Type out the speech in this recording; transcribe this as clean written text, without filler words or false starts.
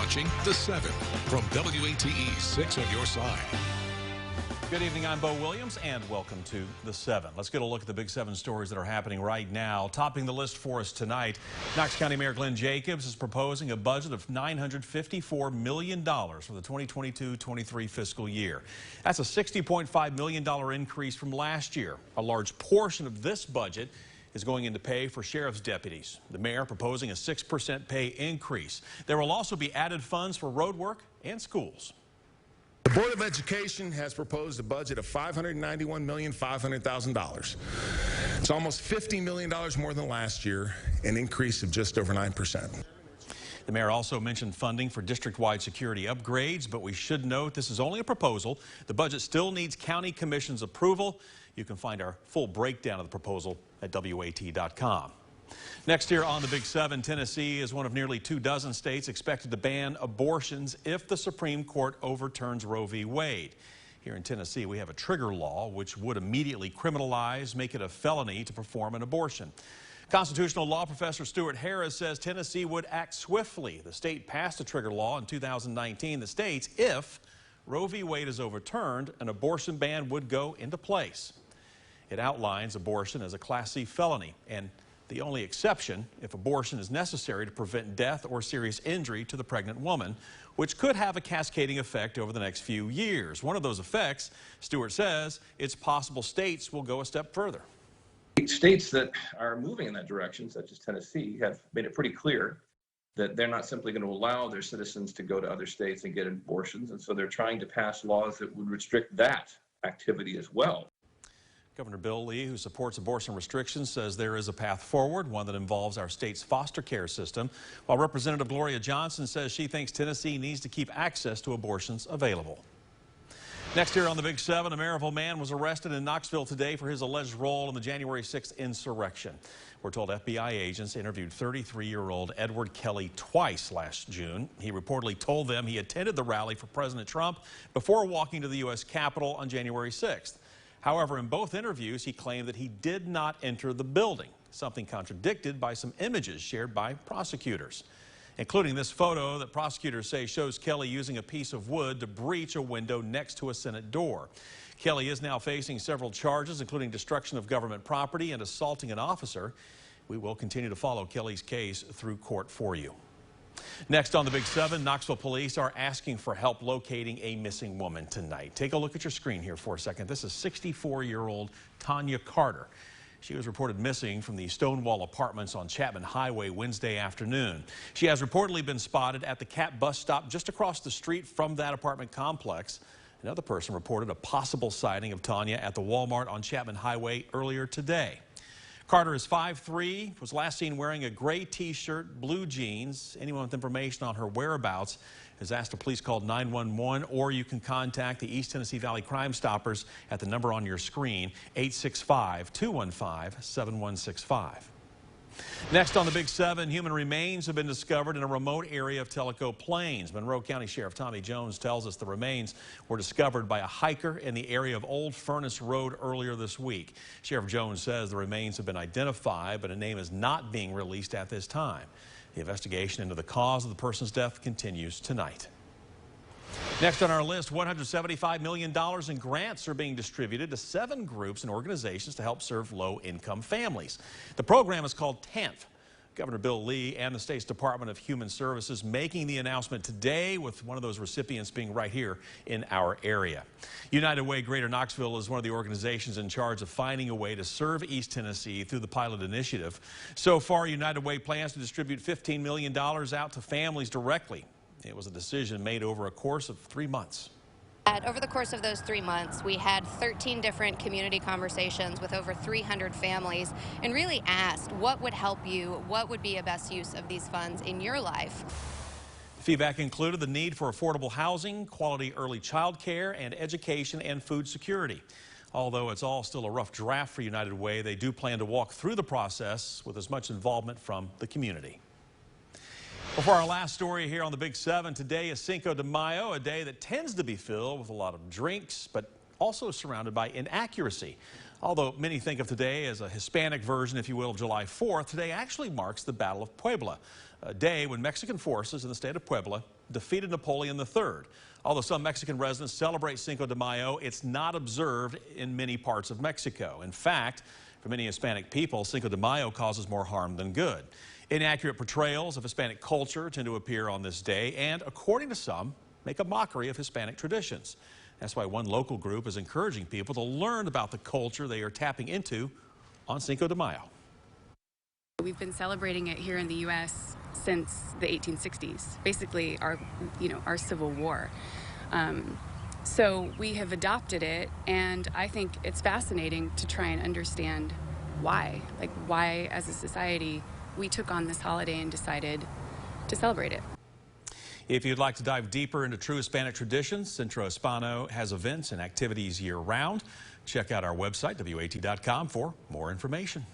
watching The 7 from WATE 6 on your side. Good evening, I'm Bo Williams, and welcome to The 7. Let's get a look at the big 7 stories that are happening right now. Topping the list for us tonight, Knox County Mayor Glenn Jacobs is proposing a budget of $954 million for the 2022-23 fiscal year. That's a $60.5 million increase from last year. A large portion of this budget is going into pay for sheriff's deputies. The mayor proposing a 6% pay increase. There will also be added funds for road work and schools. The Board of Education has proposed a budget of $591,500,000. It's almost $50 million more than last year, an increase of just over 9%. The mayor also mentioned funding for district-wide security upgrades, but we should note this is only a proposal. The budget still needs county commission's approval. You can find our full breakdown of the proposal at WATE.com. Next here on the Big 7, Tennessee is one of nearly 24 states expected to ban abortions if the Supreme Court overturns Roe v. Wade. Here in Tennessee, we have a trigger law which would immediately criminalize, make it a felony to perform an abortion. Constitutional law professor Stuart Harris says Tennessee would act swiftly. The state passed a trigger law in 2019 that states if Roe v. Wade is overturned, an abortion ban would go into place. It outlines abortion as a Class C felony, and the only exception if abortion is necessary to prevent death or serious injury to the pregnant woman, which could have a cascading effect over the next few years. One of those effects, Stewart says, it's possible states will go a step further. States that are moving in that direction, such as Tennessee, have made it pretty clear that they're not simply going to allow their citizens to go to other states and get abortions, and so they're trying to pass laws that would restrict that activity as well. Governor Bill Lee, who supports abortion restrictions, says there is a path forward, one that involves our state's foster care system, while Representative Gloria Johnson says she thinks Tennessee needs to keep access to abortions available. Next here on the Big 7, a Maryville man was arrested in Knoxville today for his alleged role in the January 6th insurrection. We're told FBI agents interviewed 33-year-old Edward Kelly twice last June. He reportedly told them he attended the rally for President Trump before walking to the U.S. Capitol on January 6th. However, in both interviews, he claimed that he did not enter the building, something contradicted by some images shared by prosecutors, including this photo that prosecutors say shows Kelly using a piece of wood to breach a window next to a Senate door. Kelly is now facing several charges, including destruction of government property and assaulting an officer. We will continue to follow Kelly's case through court for you. Next on the Big 7, Knoxville Police are asking for help locating a missing woman tonight. Take a look at your screen here for a second. This is 64-year-old Tanya Carter. She was reported missing from the Stonewall Apartments on Chapman Highway Wednesday afternoon. She has reportedly been spotted at the Cat bus stop just across the street from that apartment complex. Another person reported a possible sighting of Tanya at the Walmart on Chapman Highway earlier today. Carter is 5'3", was last seen wearing a gray T-shirt, blue jeans. Anyone with information on her whereabouts has asked the police call 911, or you can contact the East Tennessee Valley Crime Stoppers at the number on your screen, 865-215-7165. Next on the Big 7, human remains have been discovered in a remote area of Tellico Plains. Monroe County Sheriff Tommy Jones tells us the remains were discovered by a hiker in the area of Old Furnace Road earlier this week. Sheriff Jones says the remains have been identified, but a name is not being released at this time. The investigation into the cause of the person's death continues tonight. Next on our list, $175 million in grants are being distributed to 7 groups and organizations to help serve low-income families. The program is called TANF. Governor Bill Lee and the state's Department of Human Services making the announcement today, with one of those recipients being right here in our area. United Way Greater Knoxville is one of the organizations in charge of finding a way to serve East Tennessee through the pilot initiative. So far, United Way plans to distribute $15 million out to families directly. It was a decision made over a course of 3 months. Over the course of those 3 months, we had 13 different community conversations with over 300 families and really asked what would help you, what would be a best use of these funds in your life. Feedback included the need for affordable housing, quality early child care, and education and food security. Although it's all still a rough draft for United Way, they do plan to walk through the process with as much involvement from the community. Before our last story here on the Big 7, today is Cinco de Mayo, a day that tends to be filled with a lot of drinks, but also surrounded by inaccuracy. Although many think of today as a Hispanic version, if you will, of July 4th, today actually marks the Battle of Puebla, a day when Mexican forces in the state of Puebla defeated Napoleon III. Although some Mexican residents celebrate Cinco de Mayo, it's not observed in many parts of Mexico. In fact, for many Hispanic people, Cinco de Mayo causes more harm than good. Inaccurate portrayals of Hispanic culture tend to appear on this day and, according to some, make a mockery of Hispanic traditions. That's why one local group is encouraging people to learn about the culture they are tapping into on Cinco de Mayo. We've been celebrating it here in the U.S. since the 1860s, basically our Civil War. So we have adopted it, and I think it's fascinating to try and understand why. Like, why as a society we took on this holiday and decided to celebrate it. If you'd like to dive deeper into true Hispanic traditions, Centro Hispano has events and activities year-round. Check out our website, WATE.com, for more information.